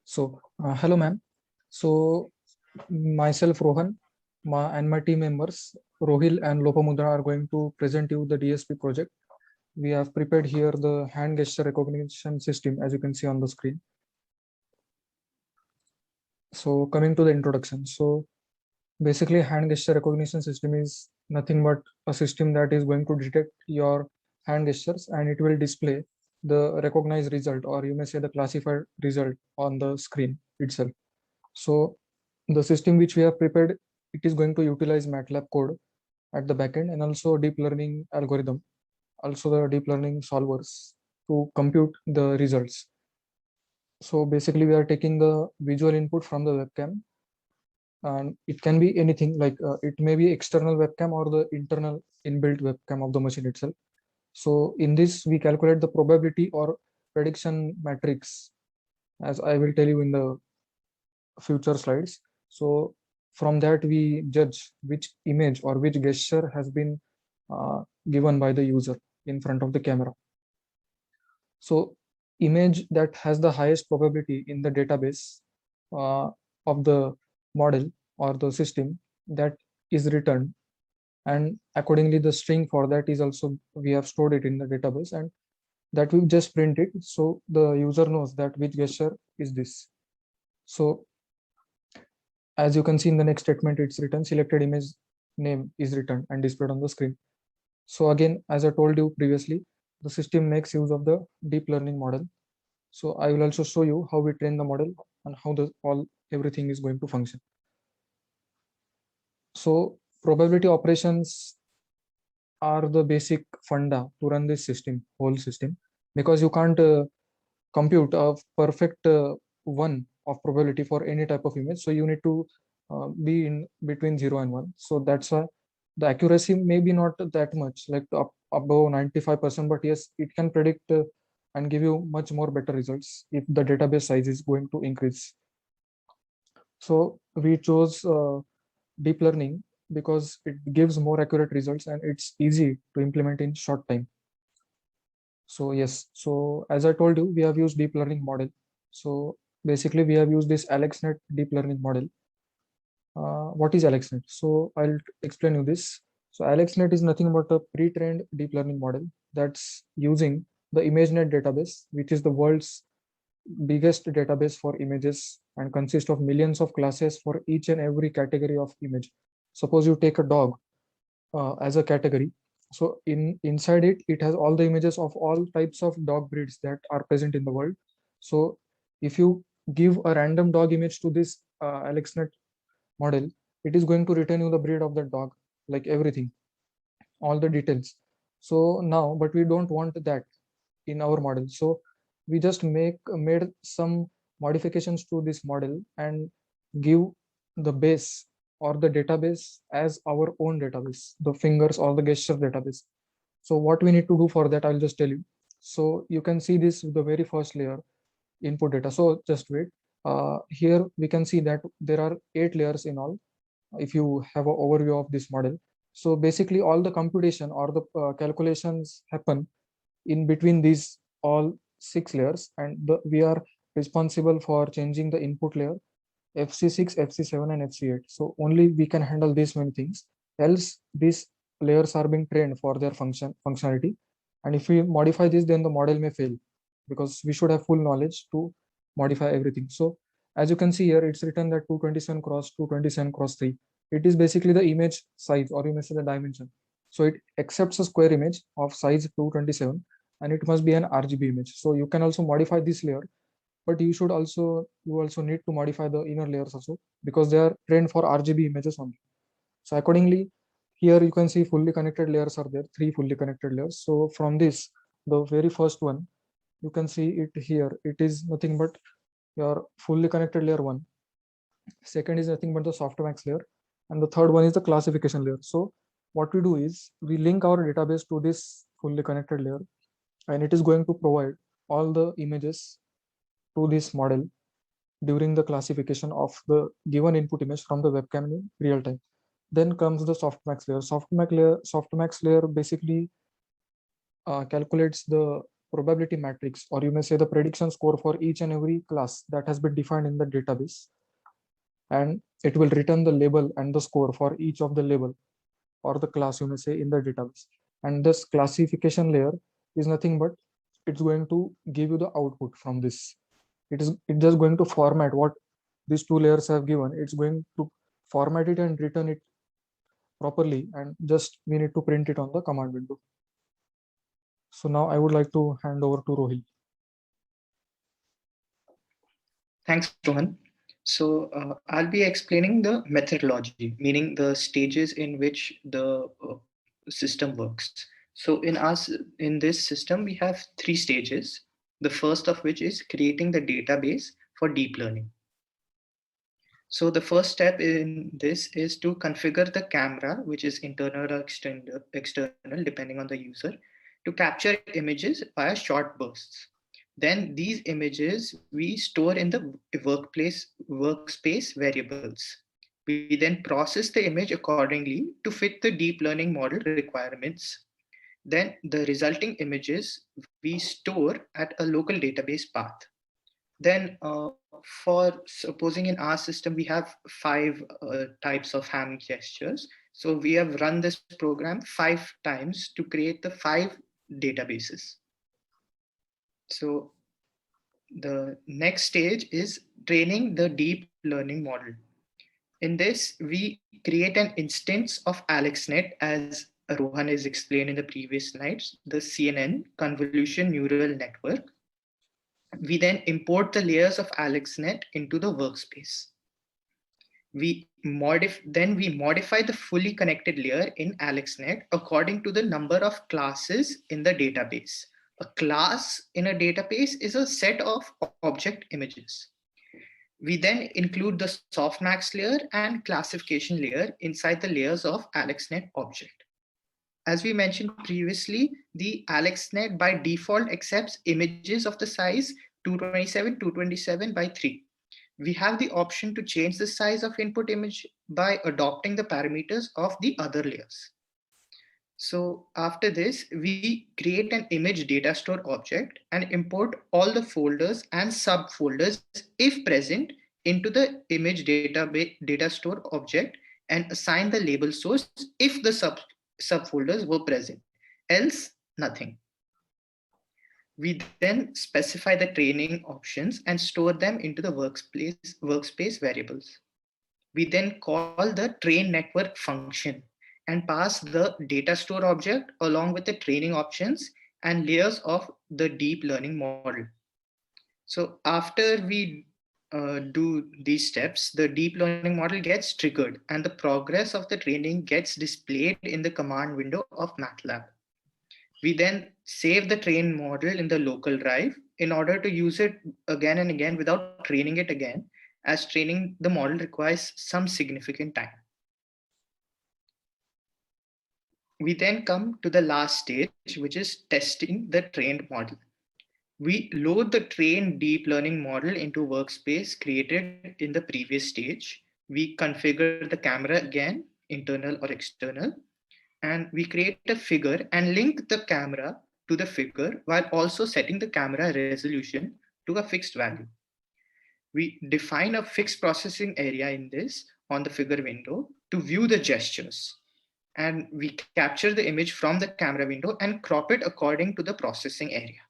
Hello, ma'am. So, myself, Rohan, and my team members, Rohil and Lopamudra, are going to present you the DSP project. We have prepared here the hand gesture recognition system, as you can see on the screen. So, coming to the introduction. So, basically, hand gesture recognition system is nothing but a system that is going to detect your hand gestures and it will display the recognized result, or you may say the classified result on the screen itself. So the system which we have prepared, it is going to utilize MATLAB code at the backend and also deep learning algorithm, also the deep learning solvers to compute the results. So basically we are taking the visual input from the webcam, and it can be anything like it may be external webcam or the internal inbuilt webcam of the machine itself. So in this we calculate the probability or prediction matrix, as I will tell you in the future slides. So from that we judge which image or which gesture has been given by the user in front of the camera. So image that has the highest probability in the database of the model or the system, that is returned, and accordingly the string for that is also we have stored it in the database, and that we just print it so the user knows that which gesture is this. So as you can see in the next statement, it's written selected image name is returned and displayed on the screen. So again, as I told you previously, the system makes use of the deep learning model. So I will also show you how we train the model and how the all everything is going to function. So probability operations are the basic funda to run this system, whole system, because you can't compute a perfect one of probability for any type of image. So you need to be in between 0 and 1. So that's why the accuracy may be not that much, like above 95%, but yes, it can predict and give you much more better results if the database size is going to increase. So we chose deep learning because it gives more accurate results and it's easy to implement in short time. So yes, so as I told you, we have used deep learning model. So basically we have used this AlexNet deep learning model. What is AlexNet? So I'll explain you this. So AlexNet is nothing but a pre-trained deep learning model that's using the ImageNet database, which is the world's biggest database for images and consists of millions of classes for each and every category of image. Suppose you take a dog as a category. So inside it, it has all the images of all types of dog breeds that are present in the world. So if you give a random dog image to this AlexNet model, it is going to return you the breed of the dog, like everything, all the details. So now, but we don't want that in our model. So we just made some modifications to this model and give the base or the database as our own database, the fingers or the gesture database. So what we need to do for that, I'll just tell you. So you can see this, the very first layer, input data. So just wait. Here we can see that there are 8 layers in all, if you have an overview of this model. So basically all the computation or the calculations happen in between these all 6 layers, and we are responsible for changing the input layer FC6, FC7 and FC8. So only we can handle these many things, else these layers are being trained for their functionality, and if we modify this, then the model may fail, because we should have full knowledge to modify everything. So as you can see here, it's written that 227 cross 227 cross 3. It is basically the image size, or you may say the dimension. So it accepts a square image of size 227 and it must be an RGB image. So you can also modify this layer, but you also need to modify the inner layers also, because they are trained for RGB images only. So accordingly, here you can see fully connected layers are there, 3 fully connected layers. So from this, the very first one, you can see it here. It is nothing but your fully connected layer 1. Second is nothing but the softmax layer, and the third one is the classification layer. So what we do is we link our database to this fully connected layer, and it is going to provide all the images to this model during the classification of the given input image from the webcam in real time. Then comes the softmax layer. Softmax layer basically calculates the probability matrix, or you may say the prediction score for each and every class that has been defined in the database. And it will return the label and the score for each of the label or the class, you may say, in the database. And this classification layer is nothing but it's going to give you the output from this. It's just going to format what these two layers have given. It's going to format it and return it properly, and just we need to print it on the command window. So now I would like to hand over to Rohil. Thanks, Rohan. So I'll be explaining the methodology, meaning the stages in which the system works. So in this system, we have 3 stages. The first of which is creating the database for deep learning. So the first step in this is to configure the camera, which is internal or external, depending on the user, to capture images via short bursts. Then these images we store in the workspace variables. We then process the image accordingly to fit the deep learning model requirements. Then the resulting images we store at a local database path. Then for supposing in our system, we have 5 types of hand gestures. So we have run this program 5 times to create the 5 databases. So the next stage is training the deep learning model. In this, we create an instance of AlexNet, as Rohan has explained in the previous slides, the CNN, Convolution Neural Network. We then import the layers of AlexNet into the workspace. Then we modify the fully connected layer in AlexNet according to the number of classes in the database. A class in a database is a set of object images. We then include the softmax layer and classification layer inside the layers of AlexNet object. As we mentioned previously, the AlexNet by default accepts images of the size 227, 227 by 3. We have the option to change the size of input image by adopting the parameters of the other layers. So after this, we create an image data store object and import all the folders and subfolders, if present, into the image data store object and assign the label source if the subfolders were present, else nothing. We then specify the training options and store them into the workspace variables. We then call the train network function and pass the data store object along with the training options and layers of the deep learning model. So after we do these steps, the deep learning model gets triggered and the progress of the training gets displayed in the command window of MATLAB. We then save the trained model in the local drive in order to use it again and again without training it again, as training the model requires some significant time. We then come to the last stage, which is testing the trained model. We load the trained deep learning model into workspace created in the previous stage. We configure the camera again, internal or external, and we create a figure and link the camera to the figure while also setting the camera resolution to a fixed value. We define a fixed processing area in this on the figure window to view the gestures. And we capture the image from the camera window and crop it according to the processing area.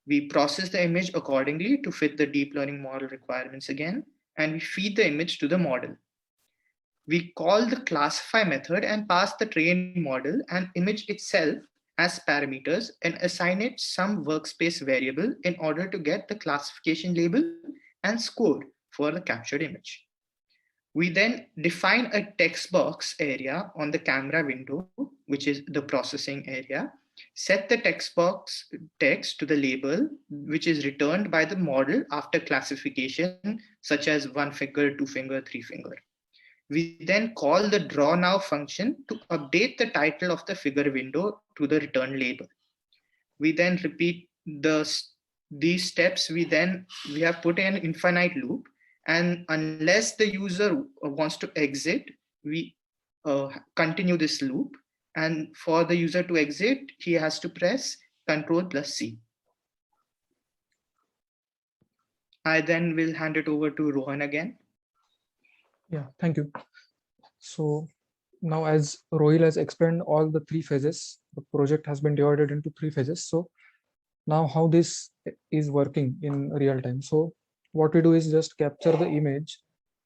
We process the image accordingly to fit the deep learning model requirements again, and we feed the image to the model. We call the classify method and pass the trained model and image itself as parameters and assign it some workspace variable in order to get the classification label and score for the captured image. We then define a text box area on the camera window, which is the processing area, set the text box text to the label, which is returned by the model after classification, such as 1 finger, 2 finger, 3 finger. We then call the draw now function to update the title of the figure window to the return label. We then repeat these steps. We have put in an infinite loop, and unless the user wants to exit, we continue this loop. And for the user to exit, he has to press Control plus C. I then will hand it over to Rohan again. Yeah, thank you. So now, as Rohil has explained all the three phases, the project has been divided into three phases. So now how this is working in real time. So what we do is just capture the image,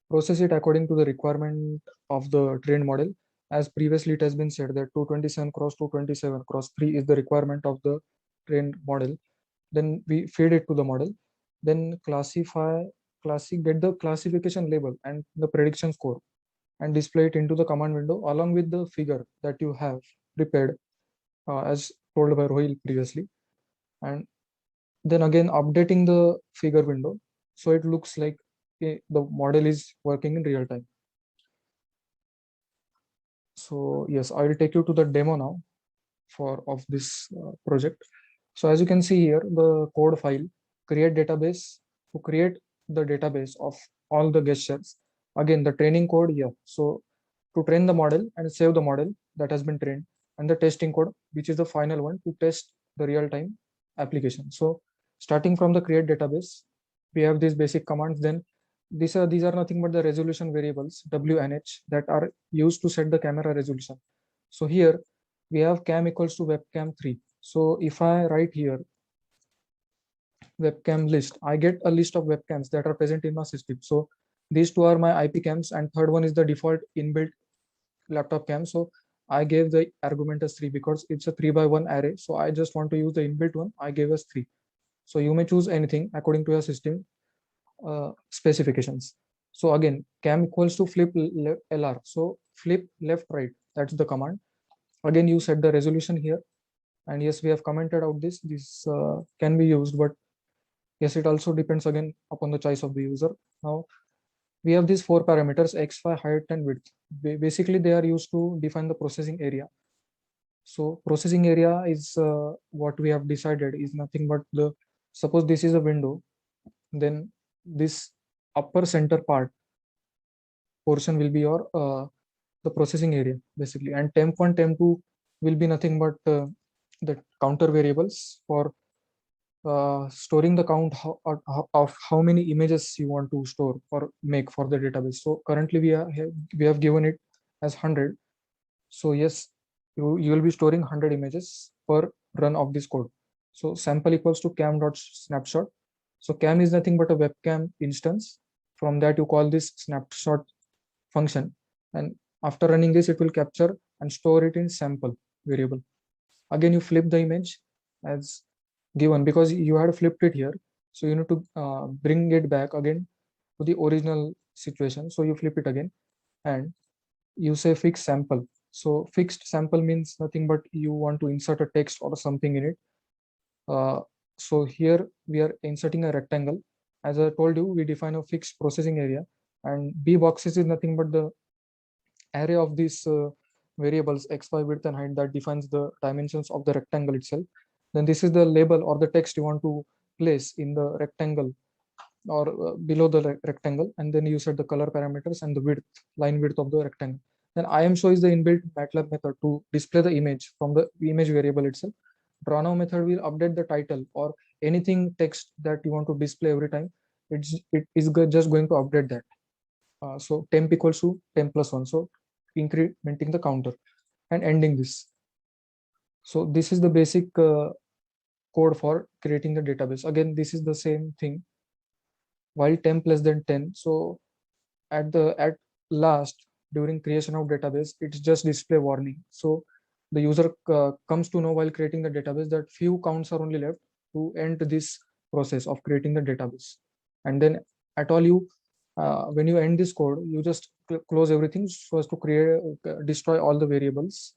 process it according to the requirement of the trained model. As previously it has been said that 227 cross 227 cross 3 is the requirement of the trained model. Then we feed it to the model, then get the classification label and the prediction score, and display it into the command window along with the figure that you have prepared, as told by Rohil previously. And then again updating the figure window so it looks like the model is working in real time. So yes, I will take you to the demo now for of this project. So as you can see here, the code file create database, to create the database of all the gestures. Again, the training code here. So to train the model and save the model that has been trained, and the testing code, which is the final one to test the real-time application. So starting from the create database, we have these basic commands. Then these are nothing but the resolution variables WNH that are used to set the camera resolution. So here we have cam equals to webcam 3. So if I write here webcam list, I get a list of webcams that are present in my system. So these two are my IP cams, and third one is the default inbuilt laptop cam. So I gave the argument as 3 because it's a 3x1 array. So I just want to use the inbuilt one. I gave us 3. So you may choose anything according to your system specifications. So again, cam equals to flip LR. So flip left right. That's the command. Again, you set the resolution here. And yes, we have commented out this can be used, but yes, it also depends again upon the choice of the user. Now we have these 4 parameters: x, y, height, and width. Basically they are used to define the processing area. So processing area is what we have decided is nothing but the, suppose this is a window, then this upper center part portion will be your the processing area basically, and temp1 temp2 will be nothing but the counter variables for storing the count of how many images you want to store or make for the database. So currently we have given it as 100. So yes, you will be storing 100 images per run of this code. So sample equals to cam dot snapshot. So cam is nothing but a webcam instance. From that you call this snapshot function, and after running this it will capture and store it in sample variable. Again you flip the image as given because you had flipped it here, so you need to bring it back again to the original situation. So you flip it again and you say fixed sample. So fixed sample means nothing but you want to insert a text or something in it. So here we are inserting a rectangle. As I told you, we define a fixed processing area, and B boxes is nothing but the array of these variables x, y, width, and height that defines the dimensions of the rectangle itself. Then this is the label or the text you want to place in the rectangle or below the rectangle, and then you set the color parameters and the width, line width of the rectangle. Then IMShow is the inbuilt MATLAB method to display the image from the image variable itself. Drawnow method will update the title or anything text that you want to display every time. It is just going to update that. So temp equals to temp plus 1. So incrementing the counter and ending this. So this is the basic code for creating the database. Again, this is the same thing. While temp less than 10. So at last during creation of database, it's just display warning. So the user comes to know while creating the database that few counts are only left to end this process of creating the database. And then at all you when you end this code, you just close everything so as to create destroy all the variables.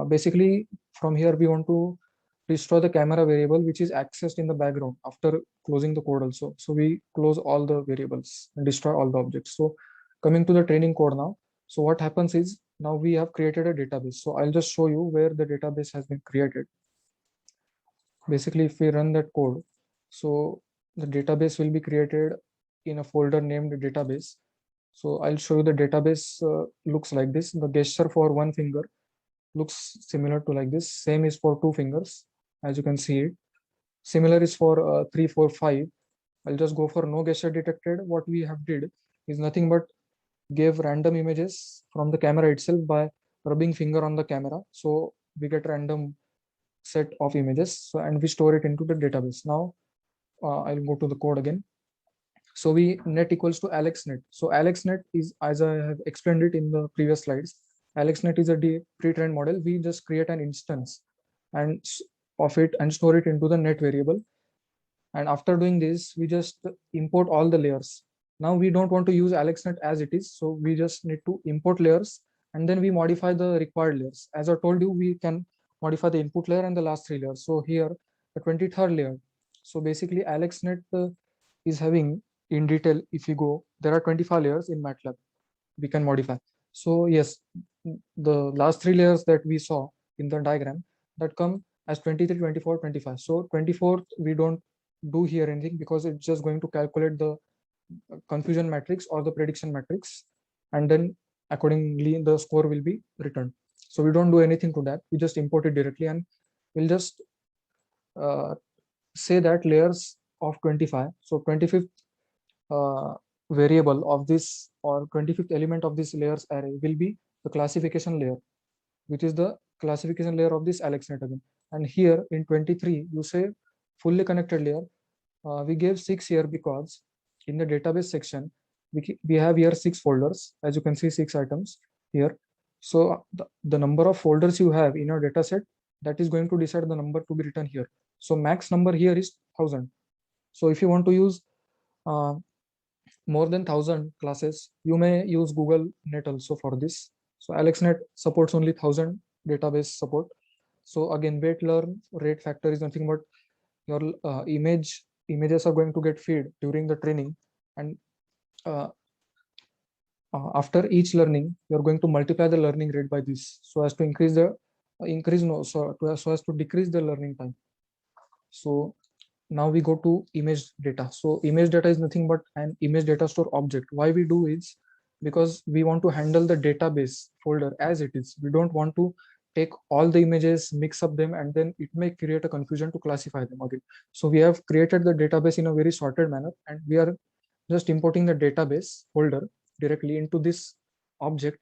Basically from here we want to destroy the camera variable which is accessed in the background after closing the code also. So we close all the variables and destroy all the objects. So coming to the training code now. So what happens is now we have created a database. So I'll just show you where the database has been created. Basically, if we run that code, so the database will be created in a folder named database. So I'll show you the database looks like this. The gesture for one finger looks similar to like this. Same is for two fingers. as you can see it. Similar is for 3, 4, 5. I'll just go for no gesture detected. What we have did is nothing but gave random images from the camera itself by rubbing finger on the camera. So we get random set of images. So and we store it into the database. Now I'll go to the code again. So we net equals to AlexNet. So AlexNet is, as I have explained it in the previous slides, AlexNet is a pre-trained model. We just create an instance and of it and store it into the net variable. And after doing this, we just import all the layers. Now we don't want to use AlexNet as it is. So we just need to import layers and then we modify the required layers. As I told you, we can modify the input layer and the last 3 layers. So here, the 23rd layer. So basically AlexNet is having in detail, if you go, there are 25 layers in MATLAB we can modify. So yes, the last 3 layers that we saw in the diagram that come as 23, 24, 25. So 24th, we don't do here anything because it's just going to calculate the confusion matrix or the prediction matrix. And then accordingly, the score will be returned. So we don't do anything to that. We just import it directly and we'll just say that layers of 25. So 25th variable of this or 25th element of this layers array will be the classification layer, which is the classification layer of this AlexNet again. And here in 23, you say fully connected layer. We gave 6 here because in the database section, we have here 6 folders. As you can see, 6 items here. So the number of folders you have in your data set, that is going to decide the number to be written here. So max number here is 1000. So if you want to use more than 1000 classes, you may use Google Net also for this. So AlexNet supports only 1000 database support. So again, weight learn rate factor is nothing but your images are going to get fed during the training, and after each learning, you're going to multiply the learning rate by this so as to increase the so as to decrease the learning time. So now we go to image data. So image data is nothing but an image data store object. Why we do is because we want to handle the database folder as it is. We don't want to take all the images, mix up them, and then it may create a confusion to classify them again. So we have created the database in a very sorted manner, and we are just importing the database folder directly into this object.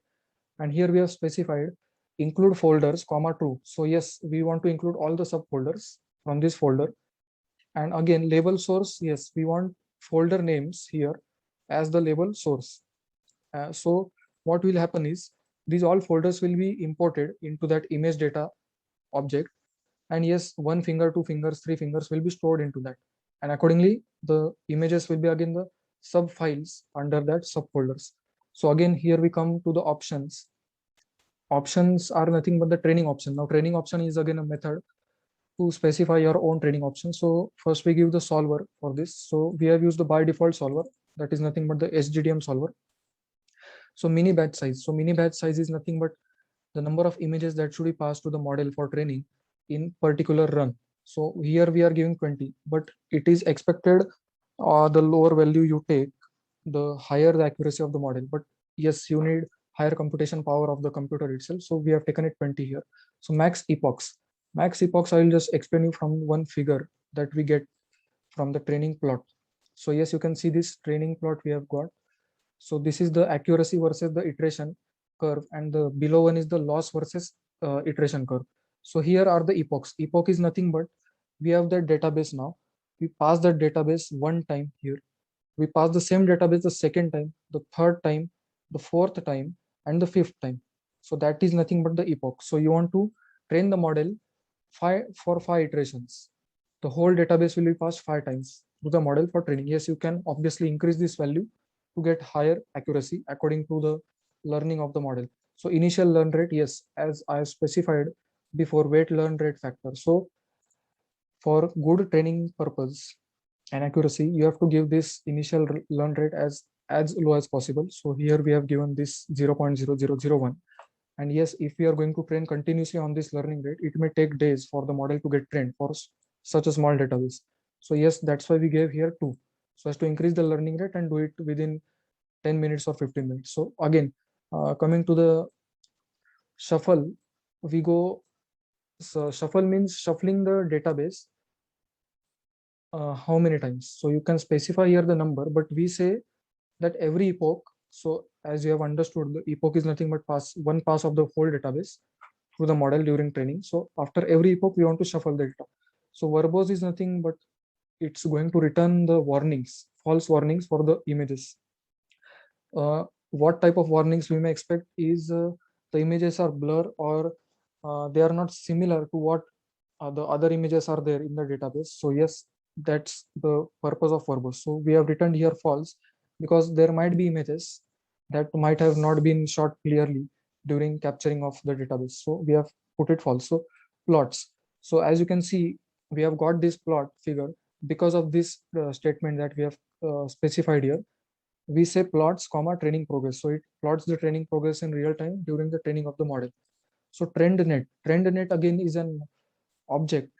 And here we have specified include folders comma true. So yes, we want to include all the subfolders from this folder. And again, label source, yes, we want folder names here as the label source. So what will happen is these all folders will be imported into that image data object. And yes, 1 finger, 2 fingers, 3 fingers will be stored into that. And accordingly, the images will be again the sub files under that subfolders. So again, here we come to the options. Options are nothing but the training option. Now training option is again a method to specify your own training option. So first we give the solver for this. So we have used the by default solver, that is nothing but the SGDM solver. So mini batch size. So mini batch size is nothing but the number of images that should be passed to the model for training in particular run. So here we are giving 20, but it is expected the lower value you take, the higher the accuracy of the model. But yes, you need higher computation power of the computer itself. So we have taken it 20 here. So max epochs. Max epochs, I will just explain you from one figure that we get from the training plot. So yes, you can see this training plot we have got. So this is the accuracy versus the iteration curve, and the below one is the loss versus iteration curve. So here are the epochs. Epoch is nothing but we have that database now. We pass that database one time here. We pass the same database the second time, the third time, the fourth time, and the fifth time. So that is nothing but the epoch. So you want to train the model for 5 iterations. The whole database will be passed 5 times to the model for training. Yes, you can obviously increase this value to get higher accuracy according to the learning of the model. So initial learn rate, yes, as I specified before, weight learn rate factor. So for good training purpose and accuracy, you have to give this initial learn rate as low as possible. So here we have given this 0.0001. And yes, if we are going to train continuously on this learning rate, it may take days for the model to get trained for such a small database. So yes, that's why we gave here 2, so as to increase the learning rate and do it within 10 minutes or 15 minutes. So again, coming to the shuffle, we go So shuffle means shuffling the database. How many times? So you can specify here the number, but we say that every epoch. So as you have understood, the epoch is nothing but one pass of the whole database through the model during training. So after every epoch, we want to shuffle the data. So verbose is nothing but it's going to return the warnings, false warnings for the images. What type of warnings we may expect is the images are blur, or they are not similar to what the other images are there in the database. So yes, that's the purpose of verbose. So we have written here false because there might be images that might have not been shot clearly during capturing of the database. So we have put it false. So plots. So as you can see, we have got this plot figure because of this statement that we have specified here. We say plots comma training progress. So it plots the training progress in real time during the training of the model. So trend net again is an object,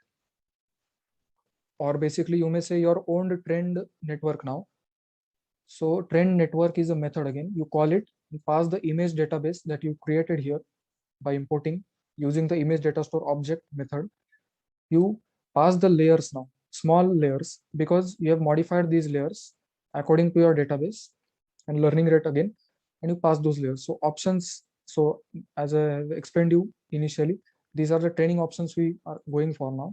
or basically you may say your own trend network now. So trend network is a method again. You call it, you pass the image database that you created here by importing using the image data store object method. You pass the layers now, small layers, because you have modified these layers according to your database and learning rate again, and you pass those layers. So options, so as I have explained you initially, these are the training options we are going for now.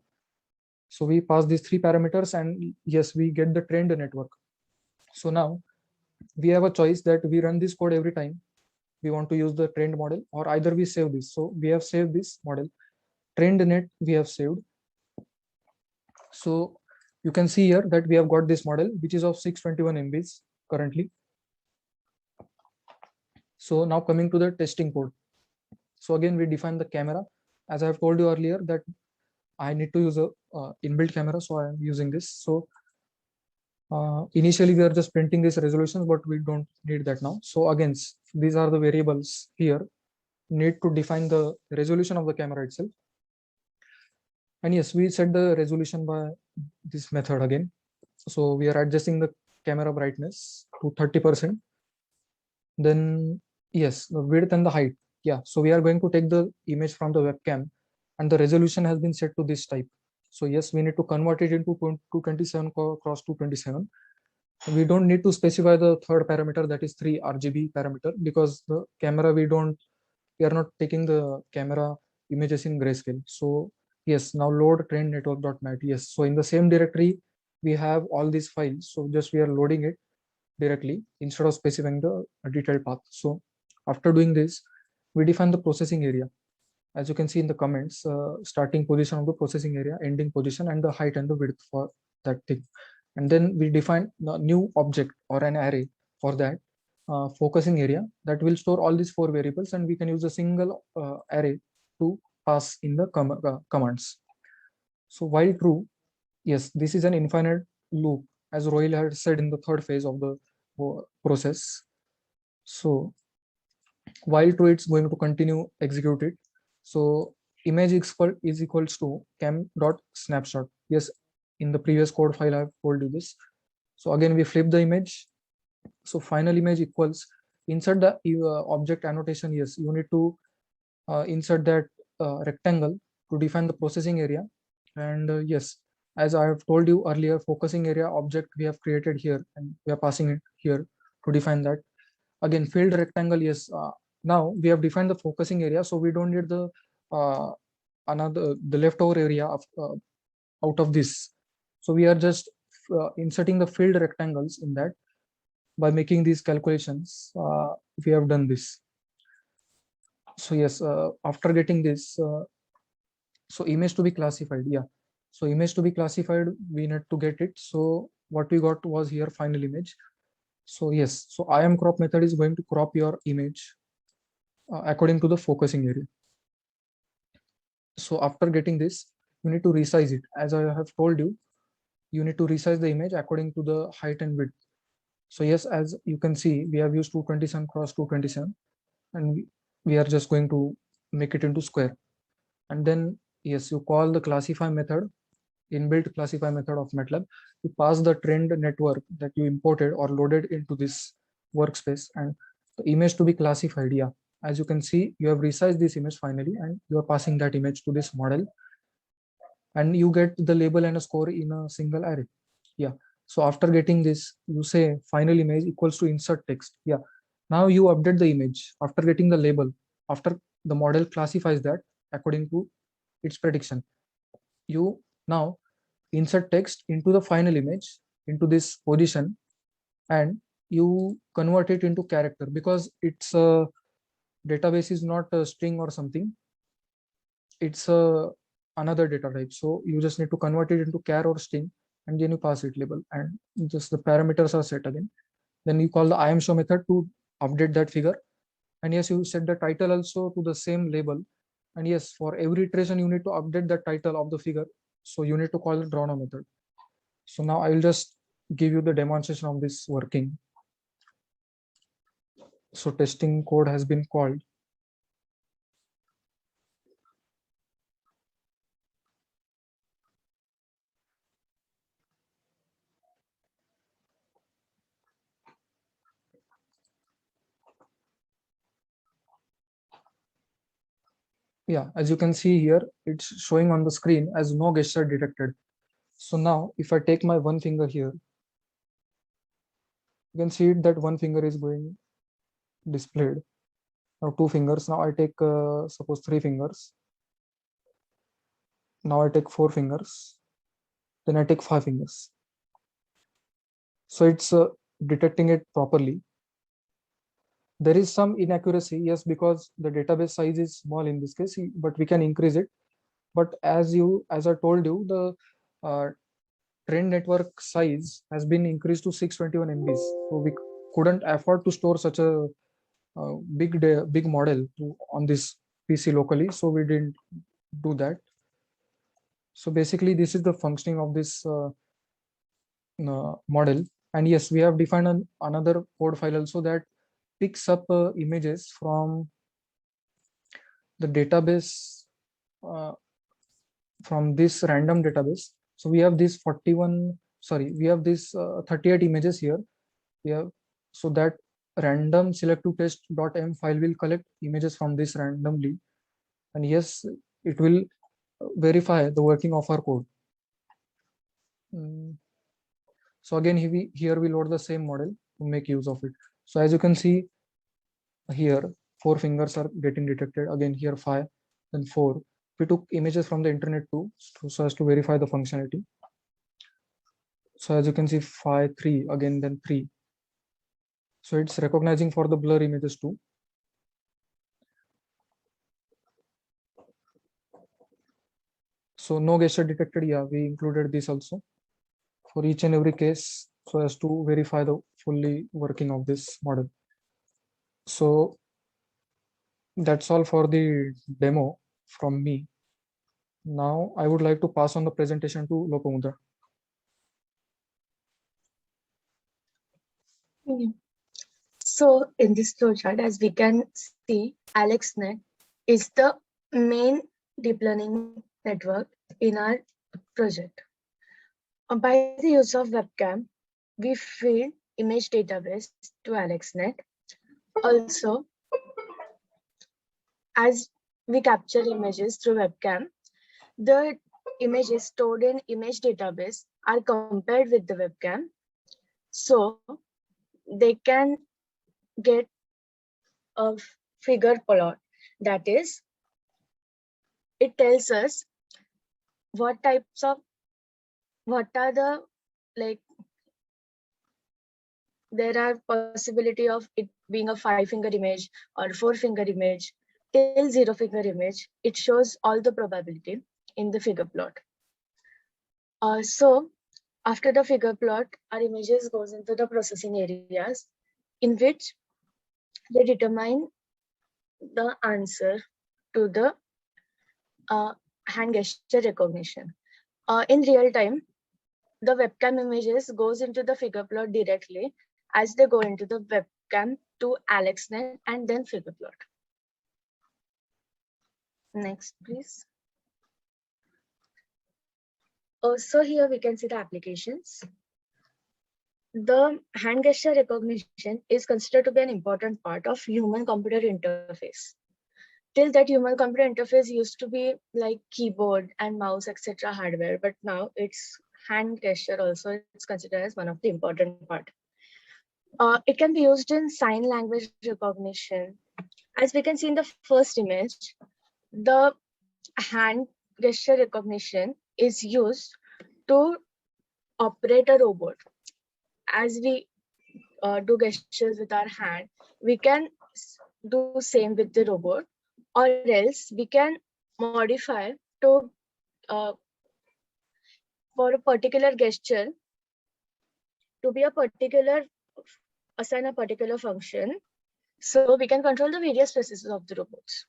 So we pass these three parameters and yes, we get the trained network. So now we have a choice that we run this code every time we want to use the trained model, or either we save this. So we have saved this model, trained net we have saved. So you can see here that we have got this model, which is of 621 MBs currently. So now coming to the testing code. So again, we define the camera. As I have told you earlier that I need to use a inbuilt camera, so I am using this. So initially we are just printing these resolutions, but we don't need that now. So again, these are the variables here. Need to define the resolution of the camera itself. And yes, we set the resolution by this method again. So we are adjusting the camera brightness to 30%. Then yes, the width and the height. Yeah, so we are going to take the image from the webcam and the resolution has been set to this type. So yes, we need to convert it into 227 cross 227. We don't need to specify the third parameter, that is 3 RGB parameter, because the camera we are not taking the camera images in grayscale. So yes, now load train network.mat. Yes, so in the same directory we have all these files. So just we are loading it directly instead of specifying the detailed path. So after doing this, we define the processing area. As you can see in the comments, starting position of the processing area, ending position, and the height and the width for that thing. And then we define a new object or an array for that focusing area that will store all these four variables, and we can use a single array to pass in the commands. So while true, yes, this is an infinite loop, as Rohil had said in the third phase of the process. So while true, it's going to continue execute it. So image is equals to cam.snapshot. Yes, in the previous code file I've told you this. So again, we flip the image. So final image equals, insert the object annotation. Yes, you need to insert that rectangle to define the processing area. And yes, as I have told you earlier, focusing area object we have created here, and we are passing it here to define that. Again, filled rectangle. Yes, now we have defined the focusing area, so we don't need the the leftover area of out of this. So we are just inserting the filled rectangles in that. By making these calculations, we have done this. So yes, after getting this, so image to be classified. Yeah, so image to be classified, we need to get it. So what we got was here final image. So yes, so IAMCrop method is going to crop your image according to the focusing area. So after getting this, you need to resize it. As I have told you, you need to resize the image according to the height and width. So yes, as you can see, we have used 227 cross 227, and we are just going to make it into square. And then yes, you call the classify method, inbuilt classify method of MATLAB. You pass the trend network that you imported or loaded into this workspace, and the image to be classified. Yeah, as you can see, you have resized this image finally, and you are passing that image to this model, and you get the label and a score in a single array. Yeah. So after getting this, you say final image equals to insert text. Yeah. Now you update the image after getting the label, after the model classifies that according to its prediction. You now insert text into the final image, into this position, and you convert it into character, because it's a database is not a string or something, it's a another data type. So you just need to convert it into char or string, and then you pass it label, and just the parameters are set again. Then you call the IAMShow method to update that figure. And yes, you set the title also to the same label. And yes, for every iteration, you need to update the title of the figure. So you need to call the drawNow method. So now I will just give you the demonstration of this working. So testing code has been called. Yeah, as you can see here, it's showing on the screen as no gesture detected. So now if I take my one finger here, you can see that one finger is going displayed. Now two fingers. Now I take suppose three fingers. Now I take four fingers. Then I take five fingers. So it's detecting it properly. There is some inaccuracy, yes, because the database size is small in this case, but we can increase it. But as I told you, the trained network size has been increased to 621 MBs. So we couldn't afford to store such a big model on this PC locally. So we didn't do that. So basically, this is the functioning of this model. And yes, we have defined another code file also that picks up images from the database, from this random database. So we have this 38 images here. We have, so that random selective test.m file will collect images from this randomly. And yes, it will verify the working of our code. So again, here we load the same model to make use of it. So as you can see here, four fingers are getting detected. Again here five, then four. We took images from the internet too, so as to verify the functionality. So as you can see, 5, 3, again then 3. So it's recognizing for the blur images too. So no gesture detected. Yeah, we included this also for each and every case, so as to verify the fully working of this model. So that's all for the demo from me. Now I would like to pass on the presentation to Lopamudra. So in this flowchart, as we can see, AlexNet is the main deep learning network in our project. By the use of webcam, we feed image database to AlexNet. Also, as we capture images through webcam, the images stored in image database are compared with the webcam. So they can get a figure plot. That is, it tells us what are the, like, there are possibility of it being a 5-finger image or 4-finger image till 0-finger image. It shows all the probability in the figure plot. So after the figure plot, our images goes into the processing areas in which they determine the answer to the hand gesture recognition. In real time, the webcam images goes into the figure plot directly as they go into the webcam to AlexNet and then figure plot. Next, please. So here we can see the applications. the hand gesture recognition is considered to be an important part of human-computer interface. Till that, human-computer interface used to be like keyboard and mouse, etc. hardware, but now it's hand gesture also. It's considered as one of the important part. It can be used in sign language recognition. As we can see in the first image, the hand gesture recognition is used to operate a robot. As we do gestures with our hand, we can do same with the robot, or else we can modify to for a particular gesture to be a particular, assign a particular function, so we can control the various processes of the robots.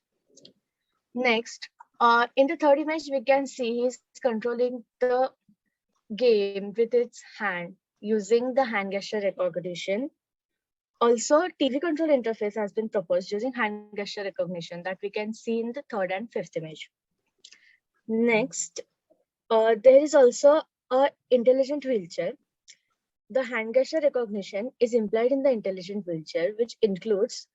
Next, in the third image, we can see he's controlling the game with its hand using the hand gesture recognition. Also, TV control interface has been proposed using hand gesture recognition that we can see in the third and fifth image. Next, there is also a intelligent wheelchair. The hand gesture recognition is implied in the intelligent wheelchair, which includes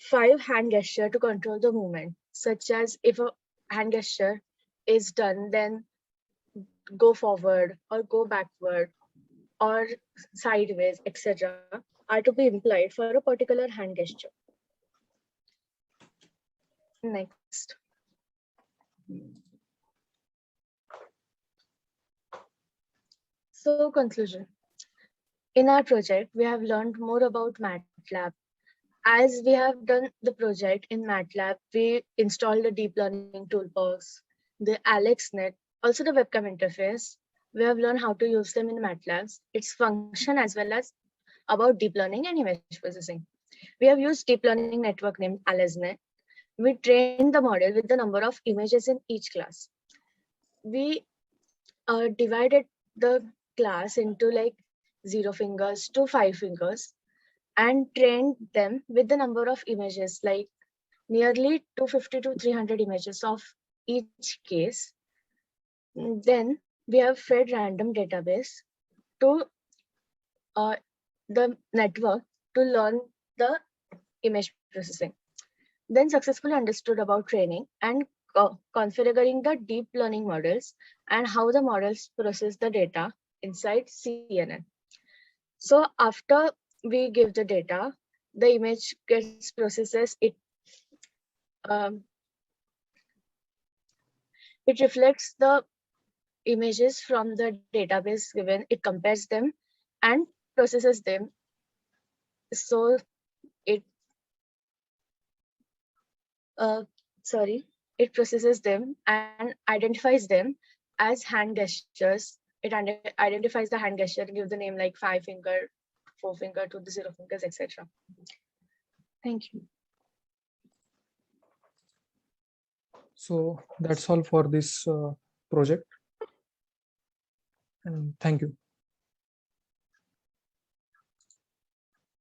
5 hand gesture to control the movement, such as if a hand gesture is done, then go forward or go backward or sideways, etc., are to be implied for a particular hand gesture. Next. So, conclusion. In our project, we have learned more about MATLAB. As we have done the project in MATLAB, we installed the deep learning toolbox, the AlexNet, also the webcam interface. We have learned how to use them in MATLAB, its function, as well as about deep learning and image processing. We have used deep learning network named AlexNet. We trained the model with the number of images in each class. We divided the class into like 0 fingers to 5 fingers and trained them with the number of images, like nearly 250 to 300 images of each case. Then we have fed random database to the network to learn the image processing. Then successfully understood about training and configuring the deep learning models and how the models process the data inside CNN. So after we give the data, the image gets processed. It reflects the images from the database given. It compares them and processes them. So it it processes them and identifies them as hand gestures. It identifies the hand gesture, give the name like 5 finger, 4 finger to the 0 fingers, etc. Thank you. So that's all for this project. And thank you.